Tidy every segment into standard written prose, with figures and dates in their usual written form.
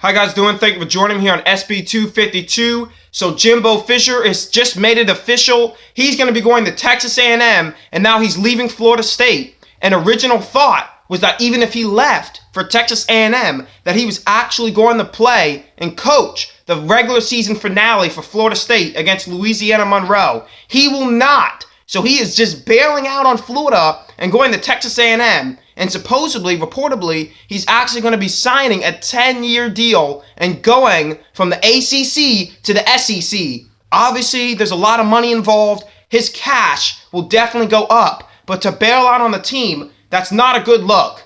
How you guys doing? Thank you for joining me here on SB252. So Jimbo Fisher has just made it official. He's going to be going to Texas A&M, and now he's leaving Florida State. An original thought was that even if he left for Texas A&M, that he was actually going to play and coach the regular season finale for Florida State against Louisiana Monroe. He will not. So he is just bailing out on Florida and going to Texas A&M. And supposedly, reportedly, he's actually going to be signing a 10-year deal and going from the ACC to the SEC. Obviously, there's a lot of money involved. His cash will definitely go up. But to bail out on the team, that's not a good look.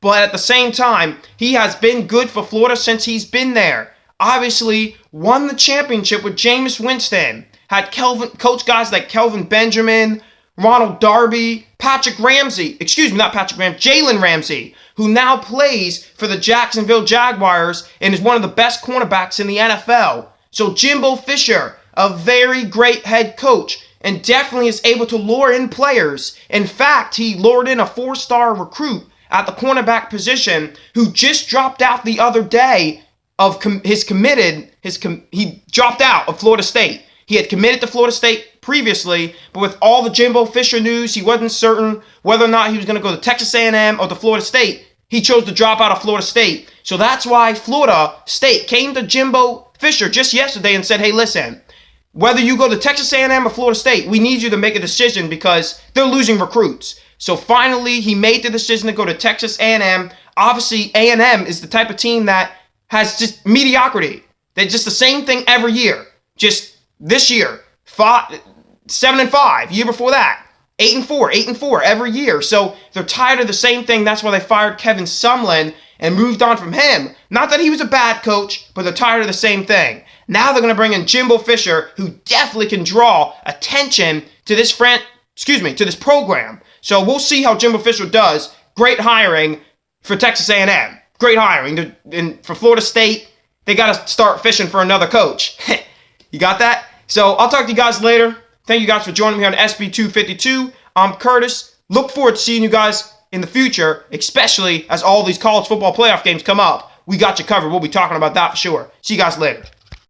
But at the same time, he has been good for Florida since he's been there. Obviously, won the championship with Jameis Winston. Had coach guys like Kelvin Benjamin, Ronald Darby, Jalen Ramsey, who now plays for the Jacksonville Jaguars and is one of the best cornerbacks in the NFL. So Jimbo Fisher, a very great head coach, and definitely is able to lure in players. In fact, he lured in a 4-star recruit at the cornerback position who just dropped out the other day of he dropped out of Florida State. He had committed to Florida State previously, but with all the Jimbo Fisher news, he wasn't certain whether or not he was going to go to Texas A&M or to Florida State. He chose to drop out of Florida State. So that's why Florida State came to Jimbo Fisher just yesterday and said, hey, listen, whether you go to Texas A&M or Florida State, we need you to make a decision because they're losing recruits. So finally, he made the decision to go to Texas A&M. Obviously, A&M is the type of team that has just mediocrity. They're just the same thing every year. Just this year, 7-5. Year before that, 8-4, 8-4 every year. So they're tired of the same thing. That's why they fired Kevin Sumlin and moved on from him. Not that he was a bad coach, but they're tired of the same thing. Now they're going to bring in Jimbo Fisher, who definitely can draw attention to this program. So we'll see how Jimbo Fisher does. Great hiring for Texas A&M. Great hiring. And for Florida State, they got to start fishing for another coach. You got that? So I'll talk to you guys later. Thank you guys for joining me on SB252. I'm Curtis. Look forward to seeing you guys in the future, especially as all these college football playoff games come up. We got you covered. We'll be talking about that for sure. See you guys later.